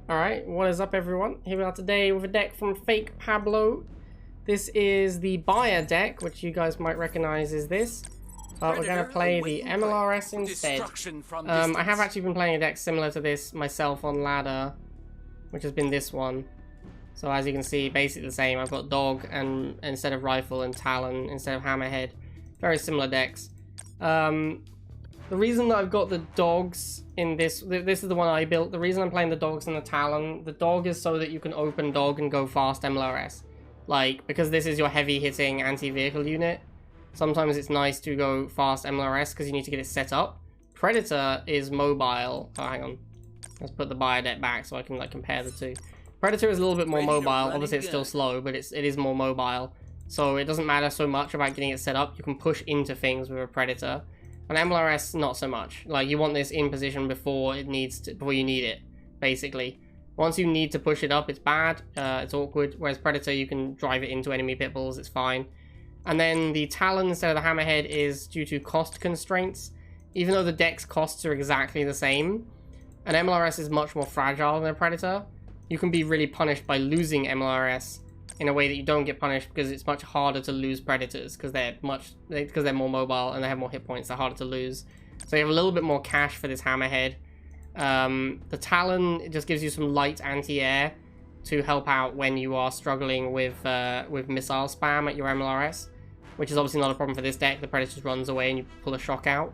Alright, what is up everyone? Here we are today with a deck from Fake Pablo. This is the Byah deck, which you guys might recognize is this. But we're going to play the MLRS instead. I have actually been playing a deck similar to this myself on ladder, which has been this one. So as you can see, basically the same. I've got Dog and instead of Rifle and Talon instead of Hammerhead. Very similar decks. The reason that I've got the Dogs in this is the one I built. The reason I'm playing the Dogs and the Talon, the Dog is so that you can open Dog and go fast MLRS. Like, because this is your heavy hitting anti-vehicle unit, sometimes it's nice to go fast MLRS because you need to get it set up. Predator is mobile. Oh, hang on. Let's put the Byah deck back so I can like compare the two. Predator is a little bit more mobile. Obviously it's still slow, but it is more mobile. So it doesn't matter so much about getting it set up. You can push into things with a Predator. On MLRS, not so much. Like, you want this in position before you need it, basically. Once you need to push it up, it's bad, it's awkward. Whereas Predator, you can drive it into enemy pit bulls, it's fine. And then the Talon instead of the Hammerhead is due to cost constraints. Even though the deck's costs are exactly the same, an MLRS is much more fragile than a Predator. You can be really punished by losing MLRS in a way that you don't get punished because it's much harder to lose Predators because they're more mobile and they have more hit points. They're harder to lose. So you have a little bit more cash for this Hammerhead. The Talon, it just gives you some light anti-air to help out when you are struggling with missile spam at your MLRS, which is obviously not a problem for this deck. The Predator just runs away and you pull a shock out.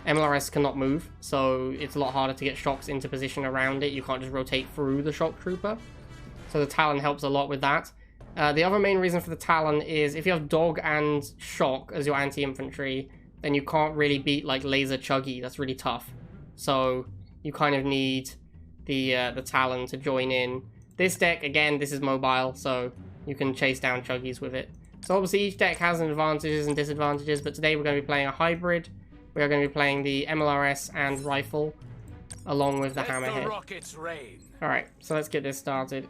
MLRS cannot move, so it's a lot harder to get shocks into position around it. You can't just rotate through the shock trooper. So the Talon helps a lot with that. The other main reason for the Talon is if you have Dog and Shock as your anti-infantry, then you can't really beat like Laser Chuggy. That's really tough. So you kind of need the Talon to join in. This deck, again, this is mobile, so you can chase down Chuggies with it. So obviously each deck has advantages and disadvantages, but today we're going to be playing a hybrid. We are going to be playing the MLRS and Rifle, along with the Hammerhead. Alright, so let's get this started.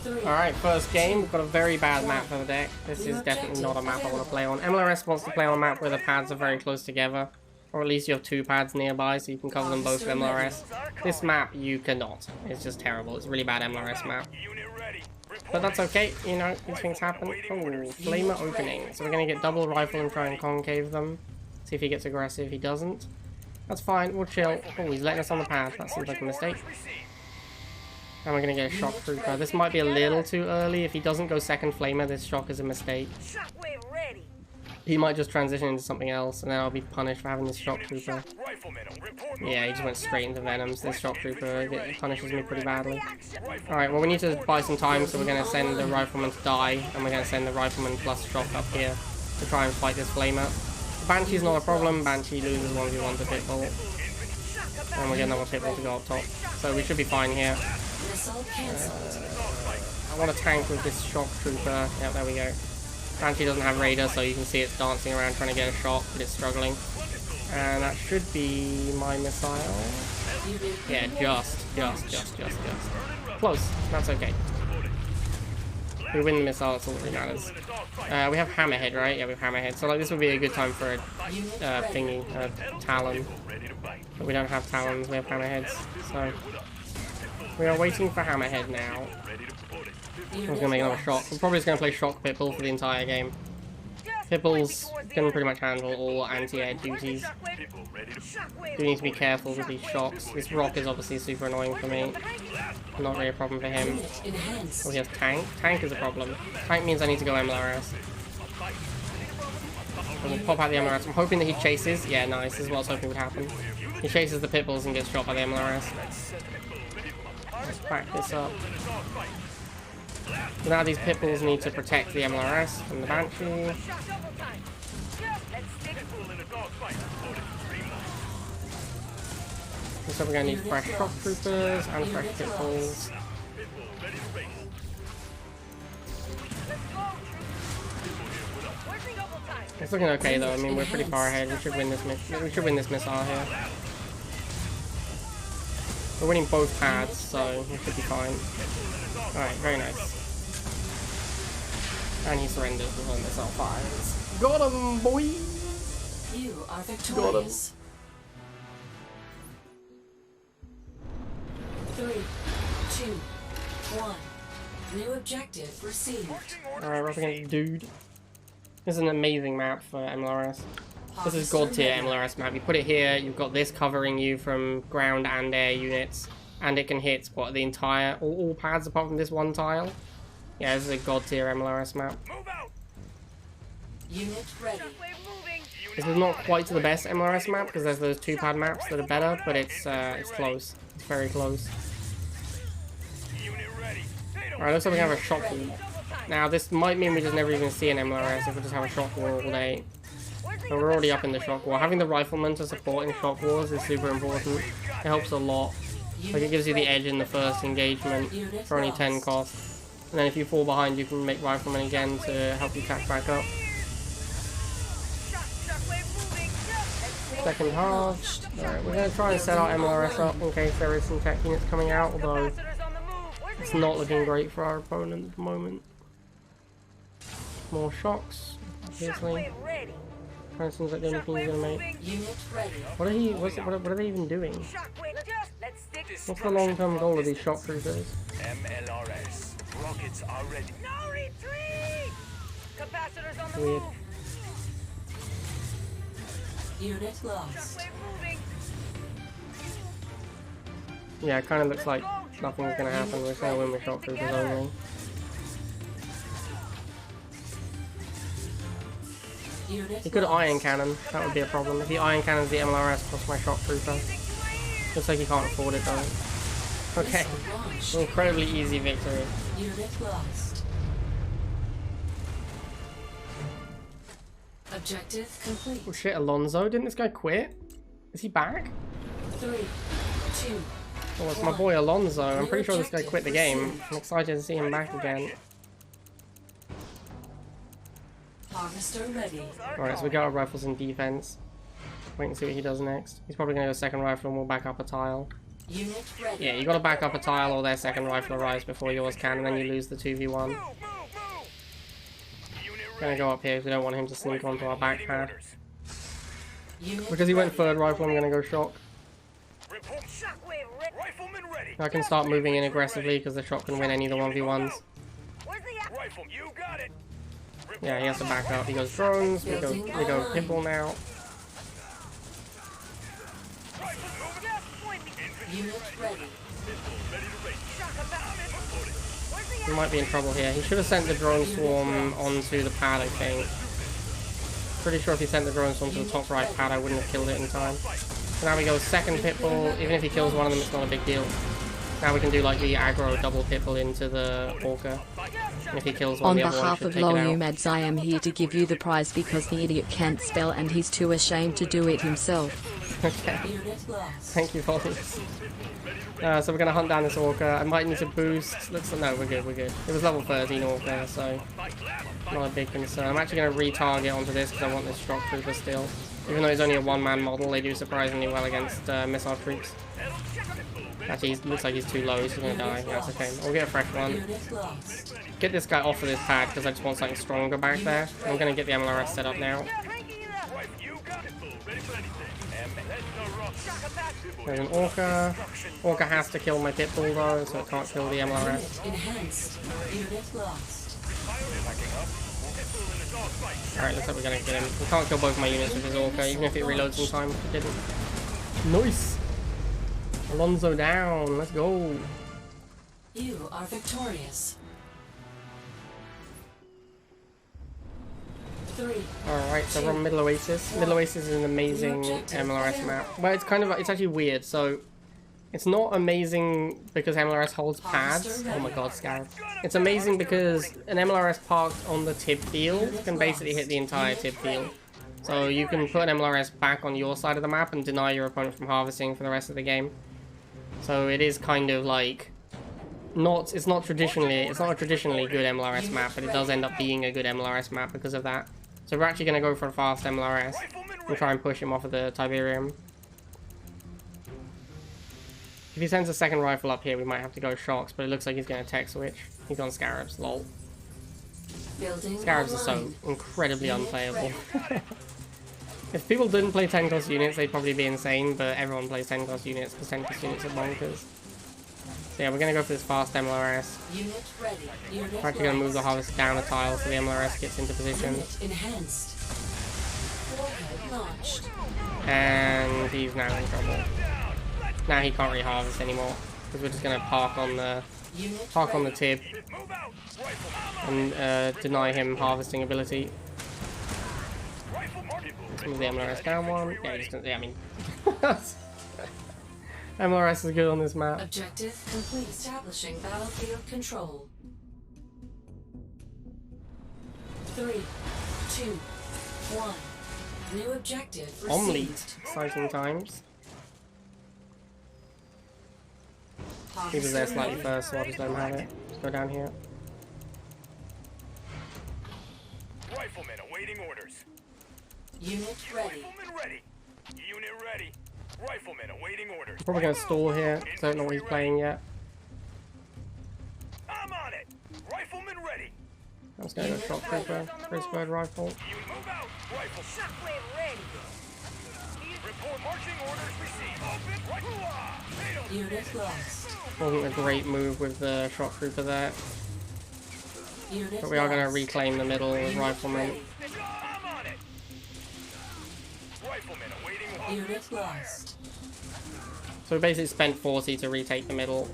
Alright, first game. We've got a very bad map for the deck. This is definitely not a map I want to play on. MLRS wants to play on a map where the pads are very close together. Or at least you have two pads nearby so you can cover them both with MLRS. This map, you cannot. It's just terrible. It's a really bad MLRS map. But that's okay, you know, these things happen. Oh, Flamer opening. So we're going to get double Rifle and try and concave them. See if he gets aggressive. He doesn't. That's fine, we'll chill. Oh, he's letting us on the pad. That seems like a mistake. And we're going to get a Shock Trooper. This might be a little too early. If he doesn't go second Flamer, this Shock is a mistake. He might just transition into something else, and then I'll be punished for having this Shock Trooper. Yeah, he just went straight into Venoms. This Shock Trooper it punishes me pretty badly. Alright, well we need to buy some time, so we're going to send the Rifleman to die, and we're going to send the Rifleman plus Shock up here to try and fight this Flamer. The Banshee's not a problem. Banshee loses 1v1 to Pitbull. And we get another Pitbull to go up top. So we should be fine here. I want to tank with this Shock Trooper. Yep, there we go. Banshee doesn't have Raider, so you can see it's dancing around trying to get a shot, but it's struggling. And that should be my missile. Yeah, just. Close. That's okay. We win the missile, that's all that really matters. We have Hammerhead, right? Yeah, we have Hammerhead. So like this would be a good time for a Talon. But we don't have Talons, we have Hammerheads. So we are waiting for Hammerhead now. I'm going to make another Shock. We're probably just going to play Shock Pitbull for the entire game. Pitbulls can pretty much handle all anti-air duties. Do need to be careful with these shocks. This Rock is obviously super annoying for me. Not really a problem for him. Oh, he has Tank. Tank is a problem. Tank means I need to go MLRS. We'll pop out the MLRS. I'm hoping that he chases. Yeah, nice. This is what I was hoping would happen. He chases the Pitbulls and gets shot by the MLRS. Let's back this up. Now these Pitbulls need to protect the MLRS from the Banshee. So we're going to need fresh Shock Troopers and fresh Pitbulls. It's looking okay though. I mean, we're pretty far ahead. We should win this missile here. We're winning both pads, so we should be fine. Alright, very nice. And he surrenders with one missile fires. Got him, boy! You are victorious. 1. New objective received. Alright, we're up against Dude. This is an amazing map for MLRS. This is God tier MLRS map. You put it here, you've got this covering you from ground and air units. And it can hit, what, the entire, all pads apart from this one tile? Yeah, this is a God tier MLRS map. Unit ready. This is not quite the best MLRS map because there's those 2-pad maps that are better, but it's close. It's very close. Alright, looks like we have a shock wall. Now, this might mean we just never even see an MLRS if we just have a shock wall all day. But we're already up in the shock wall. Having the rifleman to support in shock wars is super important. It helps a lot. Like, it gives you the edge in the first engagement for only 10 cost. And then if you fall behind, you can make rifleman again to help you catch back up. Second half. Alright, we're going to try and set our MLRS up in case there is some tech units coming out, although it's not looking great for our opponent at the moment. More shocks, obviously. Kind of seems like the only thing he's going to make. What are they even doing? What's the long-term goal of these shock troopers? MLRS. Rockets are ready. No retreat! Capacitors on the Weird. move. Unit lost. Yeah, it kind of looks like nothing's going to happen. We're just going to win with shock troopers only. He could iron cannon. That would be a problem. If he iron cannons the MLRS plus my shock trooper. Looks like he can't afford it though. Okay. Incredibly easy victory. Unit lost. Objective complete. Oh shit, Alonso? Didn't this guy quit? Is he back? 3, 2. Oh, it's my boy Alonso. I'm pretty sure this guy quit the game. I'm excited to see him back again. Harvester ready. Alright, so we got our rifles in defense. Wait and see what he does next. He's probably going to go second rifle and we'll back up a tile. Unit ready. Yeah, you got to back up a tile or their second rifle arrives before yours can, and then you lose the 2v1. Gonna go up here because we don't want him to sneak onto our back pad. Because he went third rifle, I'm gonna go shock. I can start moving in aggressively because the shock can win any of the 1v1s. Yeah, he has to back up. He goes drones, we go pimple now. Unit ready. He might be in trouble here. He should have sent the drone swarm onto the pad, I think. Pretty sure if he sent the drone swarm to the top right pad, I wouldn't have killed it in time. So now we go second pitbull. Even if he kills one of them, it's not a big deal. Now we can do like the aggro double pitbull into the Orca. And if he kills one, On the other one behalf should of take it out. Lolumeds, I am here to give you the prize because the idiot can't spell and he's too ashamed to do it himself. Okay. Unit lost. Thank you, Volleys. So we're gonna hunt down this Orca. I might need to boost. No, we're good, we're good. It was level 13 Orca, so not a big concern. I'm actually gonna retarget onto this because I want this shock trooper still. Even though he's only a one-man model, they do surprisingly well against missile troops. Actually, he looks like he's too low, he's gonna die. Yeah, that's okay. I'll get a fresh one. Unit lost. Get this guy off of this pad because I just want something stronger back there. I'm gonna get the MLRS set up now. There's an Orca. Orca has to kill my Pitbull though, so it can't kill the MLRS. Enhanced. Unit lost. Alright, looks like we're gonna get him. We can't kill both my units with his Orca, even if it reloads in time. It didn't. Nice! Alonso down, let's go! You are victorious. 3. Alright, so we're on Middle Oasis. Middle Oasis is an amazing MLRS map. Well, it's actually weird, so it's not amazing because MLRS holds pads. Oh my god, Scarab. It's amazing because an MLRS parked on the tib field can basically hit the entire tib field. So you can put an MLRS back on your side of the map and deny your opponent from harvesting for the rest of the game. So it is kind of like it's not a traditionally good MLRS map, but it does end up being a good MLRS map because of that. So we're actually going to go for a fast MLRS and try and push him off of the Tiberium. If he sends a second rifle up here, we might have to go shocks, but it looks like he's going to tech switch. He's on Scarabs, lol. Scarabs are so incredibly unplayable. If people didn't play 10 cost units, they'd probably be insane, but everyone plays 10 cost units because 10 cost units are bonkers. So yeah, we're gonna go for this fast MLRS. Unit ready. Unit We're actually gonna move the lost. harvest down a tile so the MLRS gets into position. Unit enhanced. Warhead launched. And he's now in trouble. Now he can't really harvest anymore because we're just gonna park on the Unit tib and deny him harvesting ability. Let's move the MLRS down one. Yeah, he's gonna, yeah, I mean, MLRS is good on this map. Objective complete. Establishing battlefield control. 3, 2, 1. New objective received. Omelette, exciting times. He was there slightly first, so I'll just let him have it. Let's go down here. Riflemen awaiting orders. Unit ready. Riflemen ready. Unit ready. Riflemen awaiting orders. Probably gonna stall here. Don't know what he's playing yet. I'm on it. Riflemen ready. I was gonna go shot trooper, first bird rifle. You move out. Rifle. Shockwave ready. Report marching orders received. Open. Rifle. Unit lost. Wasn't a great move with the shot trooper there, Unit but we are gonna lost. reclaim the middle with riflemen. I'm on it. Riflemen awaiting orders. Unit lost. So we basically spent 40 to retake the middle.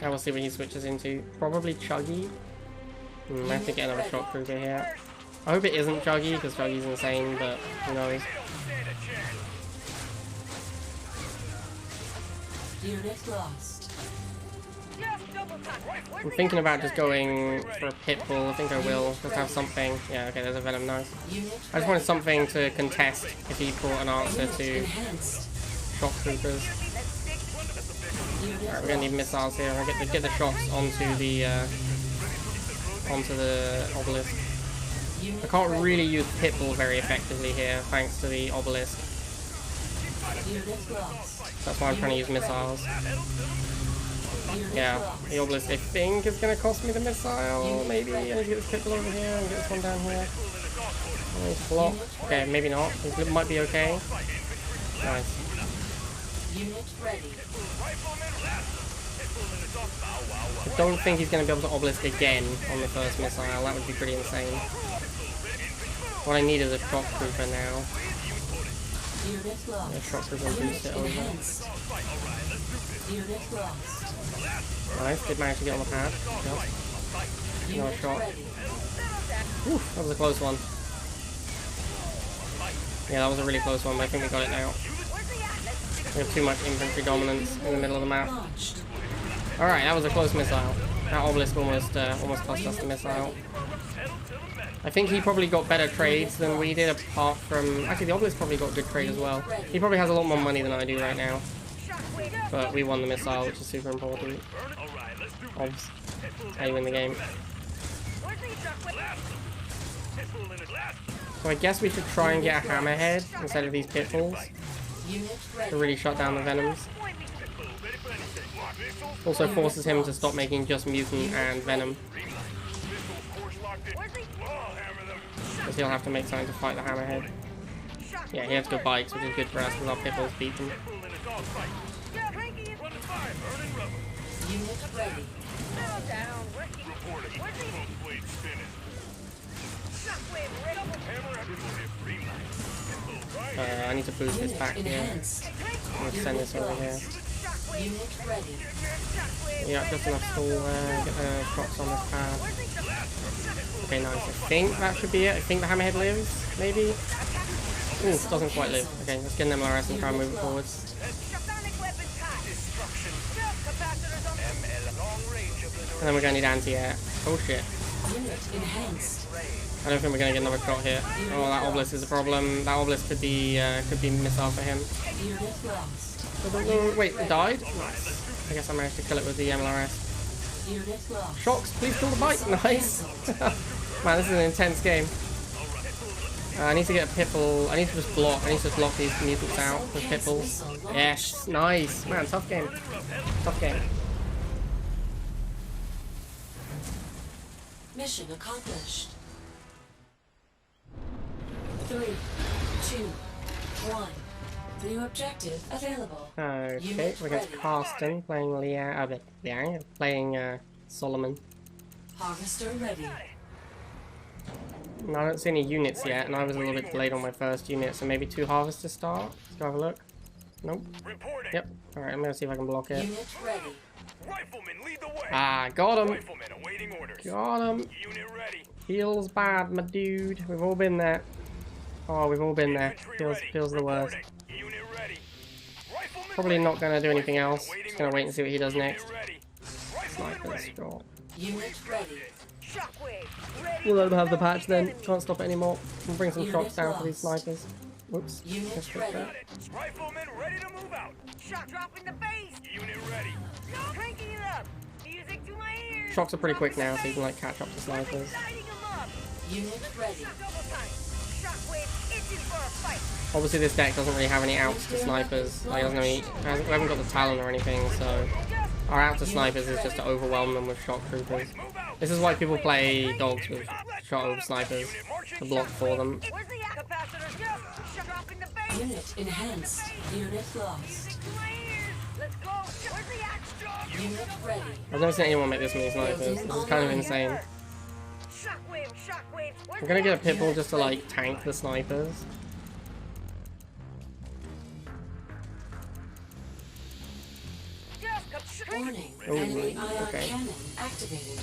Now we'll see what he switches into. Probably Chuggy. I have to get another shot trooper here. I hope it isn't Chuggy, because Chuggy's insane, but who knows. Stand a chance. Unit lost. Just double time. I'm thinking about just going for a pit bull. I think I will. Just have something. Yeah, okay, there's a venom, nice. Unit I just wanted something to contest if he brought an answer Unit to enhanced. shock troopers. Unit Alright, we're gonna need missiles here. I'll get the shots onto the obelisk. Unit I can't ready. really use pit bull very effectively here, thanks to the obelisk. Unit lost. That's why I'm trying to use missiles. Unit Yeah, lost. the obelisk I think is gonna cost me the missile. Maybe I need to get this pit bull over here and get this one down here. I need to block. Okay, maybe not. It might be okay. Nice. Unit ready. I don't think he's going to be able to obelisk again on the first missile. That would be pretty insane. What I need is a shock trooper now. Unit lost. Yeah, shock trooper Unit boost it over. enhanced. Unit lost. Nice, did manage to get on the pad. Yep. Another Unit shot. ready. Whew, that was a close one. Yeah, that was a really close one, but I think we got it now. We have too much infantry dominance in the middle of the map. Launched. Alright, that was a close missile. That obelisk almost cost us the missile. I think he probably got better trades than we did, apart from... Actually, the obelisk probably got good trade as well. He probably has a lot more money than I do right now. But we won the missile, which is super important. Obs. How you win the game. So I guess we should try and get a hammerhead instead of these pitfalls Unit to ready. really shut down the venoms. Also forces him to stop making just mutant and venom, because he'll have to make something to fight the hammerhead. Yeah, he has good bikes, which is good for us because our pitfalls beat them. Unit ready. I need to boost this Unit back here. enhanced. I'm going to send this over here. Unit ready. Yeah, just enough stall there, get the shots on this pad. Okay, nice. I think that should be it. I think the hammerhead lives, maybe? Ooh, doesn't quite live. Okay, let's get an MLRS and try and move it forwards. And then we're going to need anti-air. Oh shit. Unit enhanced. I don't think we're going to get another shot here. Oh, that obelisk is a problem. That obelisk could be missile for him. Unit lost. Wait, it died? Nice. I guess I managed to kill it with the MLRS. Unit lost. Shocks, please kill the bike. Nice. Man, this is an intense game. I need to get a pitbull. I need to just block. I need to block these mutants out with pitbulls. Yes, nice. Man, tough game. Tough game. Mission accomplished. 3, 2, 1. New objective available. Okay, we're against Carsten playing Leanne, playing Solomon. Harvester ready. No, I don't see any units yet, and I was a little bit delayed on my first unit, so maybe 2 harvesters start. Let's go have a look. Nope. Reporting. Yep. Alright, I'm gonna see if I can block it. Unit ready. Rifleman, lead the way. Ah, got him! Rifleman awaiting orders. Got him! Unit ready. Feels bad, my dude. We've all been there. Oh, we've all been there. Infantry Feels ready. the worst. Reporting. Unit ready. Rifleman Probably ready. not gonna do anything else. Awaiting Just gonna wait and see what he does Unit next. ready. Rifleman Snipers, ready. sure. Unit ready. Shockwave, ready. We'll let him have the to patch then. enemy. Can't stop it anymore. We'll bring some Unit shots down for these lost. snipers. Whoops. Unit Just fix ready. that. Rifleman ready to move out. Shot dropping the base. Unit ready. Cranking it up. Music to my ears. Shots are pretty quick now, so you can like catch up to snipers. Lighting 'em up. Unit ready. Double time. Shockwave itching for a fight. Obviously this deck doesn't really have any outs to snipers. Like, doesn't have any, we haven't got the talent or anything, so our out to snipers is just to overwhelm them with shock troopers. Move out. This is why people play dogs with shot over snipers, to block for them. Where's the capacitors? Shot dropping the base. Unit enhanced. Unit lost. Music to my ears. Let's go. Where's the axe? Unit ready. I've never seen anyone make this many snipers. This is kind of insane. Shockwave, shockwave. I'm gonna get a pitbull just to like tank the snipers. Warning. Ooh, Enemy ion okay. cannon activated.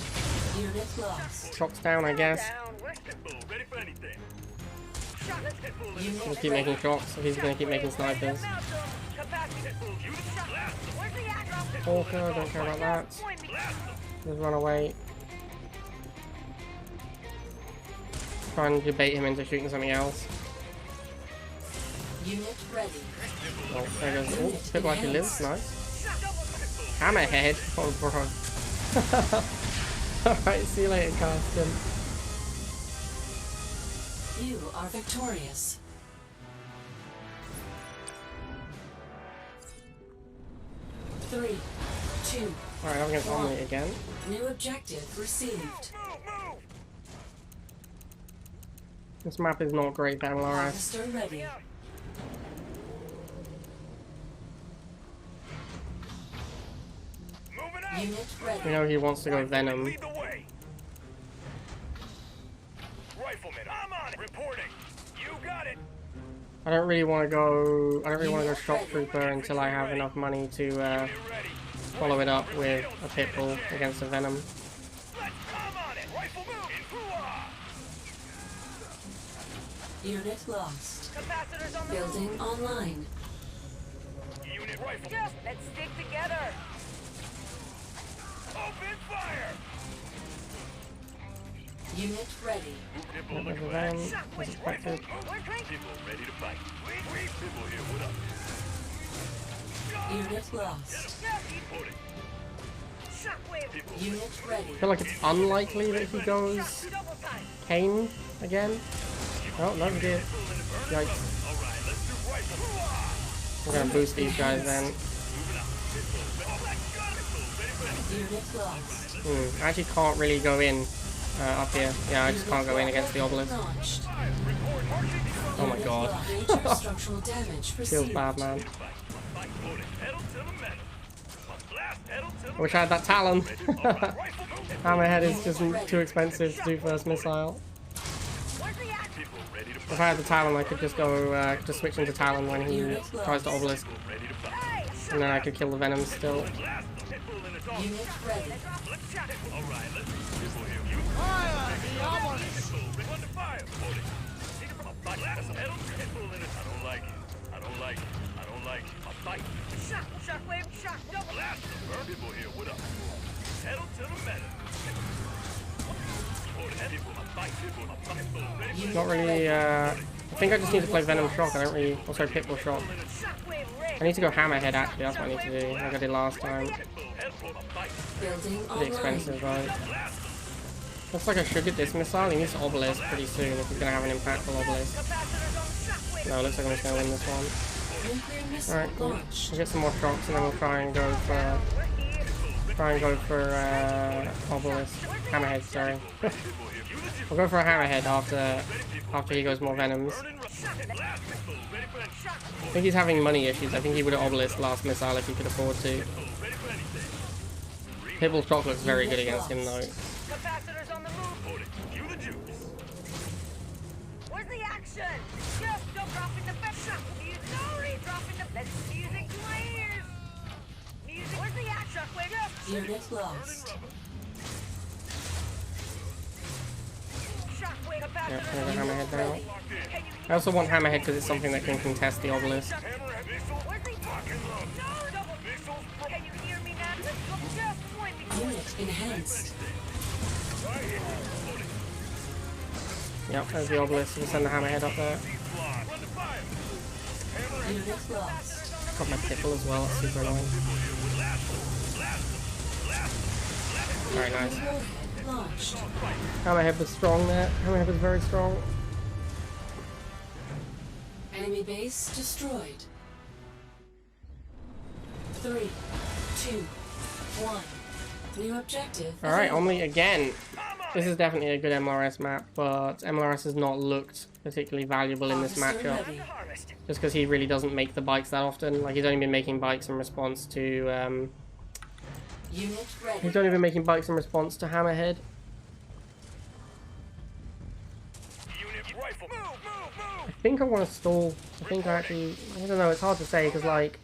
Unit lost. Shots down, I guess. Pitbull ready for anything. We'll Unit keep making shots if he's gonna keep making snipers. Walker, don't care about that. Just run away. Try and debate him into shooting something else. Unit ready. Oh, there goes. Oh, people actually lives. Nice. Hammerhead. Oh, bro. Alright, see you later, Carsten. You are victorious. Three, two, Alright, I'm against Omni again. new objective received. This map is not great for MLRS. Harvester ready. Moving out. Unit We ready. know he wants to go Venom. Lead the way. Rifleman, I'm on it. Reporting. You got it. I don't really want to go. I don't really want to go Shock Trooper until I have enough money to You ready? follow it up with a Pitbull against a Venom. Let's come on it. Rifleman. Hoo-ah. Unit lost. Capacitors on the Building online. Unit rifle. Just let's stick together. Open fire. Unit ready. Pitbull There's a looking back. Venom, as expected. We're cranking. Pitbull ready to fight. Pitbull here. What up? Unit lost. Reporting. Shockwave. Unit ready. I feel like it's unlikely that he goes Double time. Kane again. Oh, no, he did. Yikes. All right, let's do rifle. We're gonna boost these guys then. Unit lost. I actually can't really go in up here. Yeah, I just can't go in against the obelisk. Launched. Oh my god. Major structural damage Feels received. bad, man. Pedal to the metal. Blast pedal to I wish I had that Talon. Hammerhead is just too expensive to do first missile. If I had the Talon, I could just go, just switch into Talon when he tries to obelisk. And then I could kill the Venom still. Unit ready. Shockwave, shock, double. People here, what up? Pedal to the metal. Not really, I think I just need to play Venom Shock. I don't really, also Pitbull Shock. Shockwave ready. I need to go Hammerhead actually, that's what I need to do, like I did last time. Building Pretty online. expensive though. Looks like I should get this missile. He needs to obelisk pretty soon if he's gonna have an impactful obelisk. Capacitors on shockwave. No, it looks like I'm just gonna win this one. Nuclear missile Alright, cool. launched. We'll get some more shots and then we'll try and go for We're here. try and go for Obelisk. Hammerhead, sorry. We'll go for a Hammerhead after he goes more Venoms. I think he's having money issues. I think he would have Obelisk last missile if he could afford to. Pitbull Shock looks very good against him though. Capacitors on the move. Where's the action? Just don't drop in the best. Music. Sorry, dropping the best music to my ears. Music. Where's the action? Shockwave. Unit lost. Shockwave. Yep, Capacitors. there's a Hammerhead now. Can you I also want Hammerhead because it's something that can contest the Obelisk. Where's the no, double. Can you hear me now? Just point me. Unit enhanced. Yep, there's the Obelisk. We'll send the Hammerhead up there. Unit lost. Got my Pitbull as well, that's super annoying. Very nice. Warhead launched. Hammerhead was strong there. Hammerhead was very strong. Enemy base destroyed. 3, 2, 1. New objective. Alright, available. Omni again. This is definitely a good MLRS map, but MLRS has not looked particularly valuable in this Harvester matchup. ready. Just because he really doesn't make the bikes that often. Like, he's only been making bikes in response to, Unit ready. he's only been making bikes in response to Hammerhead. I think I want to stall. I think I actually, I don't know, it's hard to say because, like,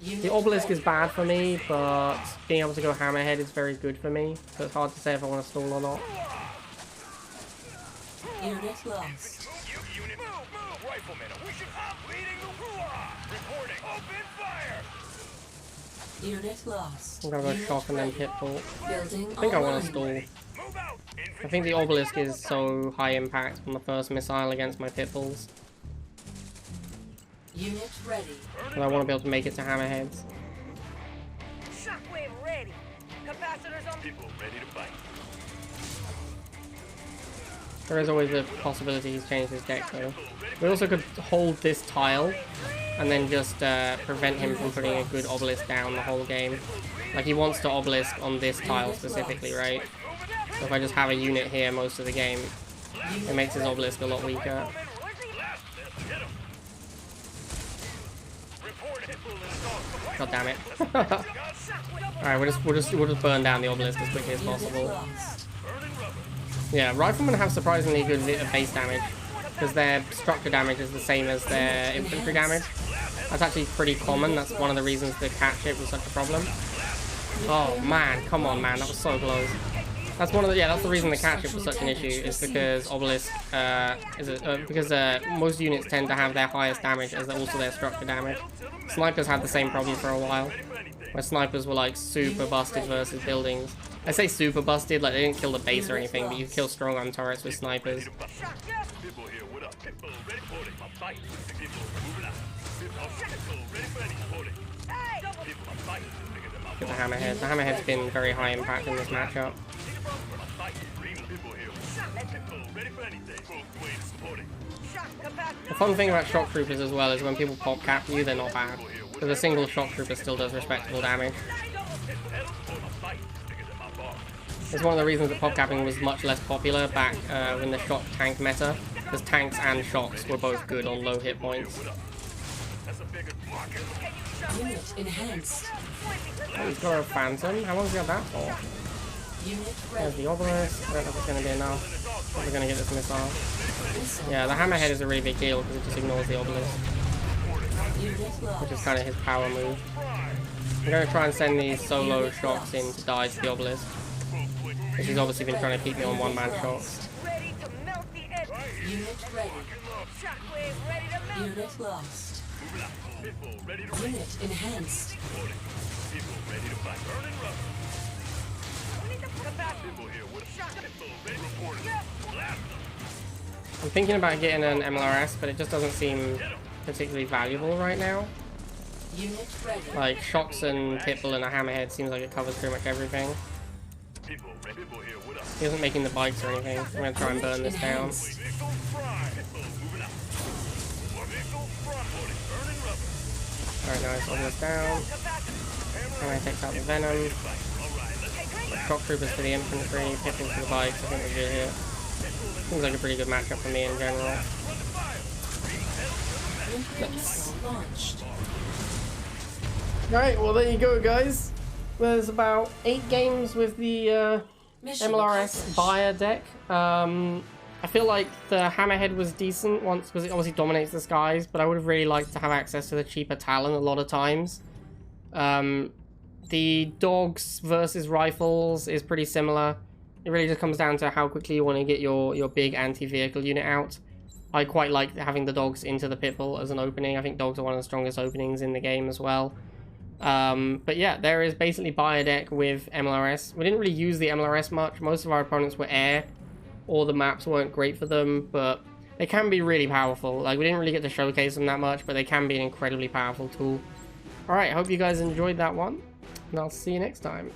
Unit the Obelisk ready. is bad for me, but being able to go Hammerhead is very good for me. So it's hard to say if I want to stall or not. Unit lost. Unit lost. I'm gonna go Shock and then Pitbull. Building I think I want to online. stall. I think the Obelisk is so high impact on the first missile against my Pitbulls. Unit ready. And I want to be able to make it to Hammerheads. Shockwave ready. Capacitors on. People ready to fight. There is always a possibility he's changed his deck though. We also could hold this tile and then just prevent him from putting a good Obelisk down the whole game. Like, he wants to Obelisk on this tile specifically, right? So if I just have a unit here most of the game, it makes his Obelisk a lot weaker. God damn it. Alright, we'll just burn down the Obelisk as quickly as Unit possible. lost. Yeah, Riflemen have surprisingly good base damage, because their structure damage is the same as their infantry damage. That's actually pretty common. That's one of the reasons the cat ship was such a problem. Oh man, come on man, that was so close. That's one of the, yeah, that's the reason the cat ship was such an issue, is because Obelisk, most units tend to have their highest damage as also their structure damage. Snipers had the same problem for a while, where snipers were like super busted versus buildings. I say super busted, like they didn't kill the base or anything, but you kill strong arm turrets with snipers. People here, what up? People ready for it. My fight. People moving out. People ready for any footing. People my fight. Get the Hammerhead. The Hammerhead's been very high impact in this matchup. People here. People ready for anything. Both ways supporting. The fun thing about shock troopers as well is when people pop cap you, they're not bad. Because a single shock trooper still does respectable damage. It's one of the reasons that pop capping was much less popular back when the shock tank meta, because tanks and shocks were both good on low hit points. Unit enhanced. Oh, he's got a Phantom. How long has he got that for? Unit There's ready. the Obelisk. I don't know if it's going to be enough. We're going to get this missile. Missile Yeah, the Hammerhead is a really big deal because it just ignores the Obelisk, Unit which is lost. kind of his power move. I'm going to try and send these solo shocks in to dodge the Obelisk, because he's obviously been trying to keep me on one-man shots. Ready to melt the edge. Unit ready. Shockwave ready to melt. Unit lost. People ready to Unit enhanced. People ready to fight. Burning rubber. We need the capacity. People here, what up? People ready reporting. Blast them. I'm thinking about getting an MLRS, but it just doesn't seem particularly valuable right now. Unit ready. Like, shocks and Pitbull and a Hammerhead seems like it covers pretty much everything. People ready. People here, what up? He isn't making the bikes or anything. I'm going to try and burn this down. Enhanced. Vehicles fry. People moving out. More vehicles front loading. Burning rubber. Alright, nice. Obelisk down. Hammerhead takes out the Venom. Alright. shock troopers for the infantry, pistols for the bikes. I think we're good here. Seems like a pretty good matchup for me in general. Nice. Alright, well there you go, guys. There's about 8 games with the MLRS Byah deck. I feel like the Hammerhead was decent once because it obviously dominates the skies, but I would have really liked to have access to the cheaper Talon a lot of times. The dogs versus rifles is pretty similar. It really just comes down to how quickly you want to get your big anti-vehicle unit out. I quite like having the dogs into the pitbull as an opening. I think dogs are one of the strongest openings in the game as well. But yeah, there is basically Byah deck with MLRS. We didn't really use the MLRS much. Most of our opponents were air, or the maps weren't great for them, but they can be really powerful. Like, we didn't really get to showcase them that much, but they can be an incredibly powerful tool. Alright, I hope you guys enjoyed that one, and I'll see you next time.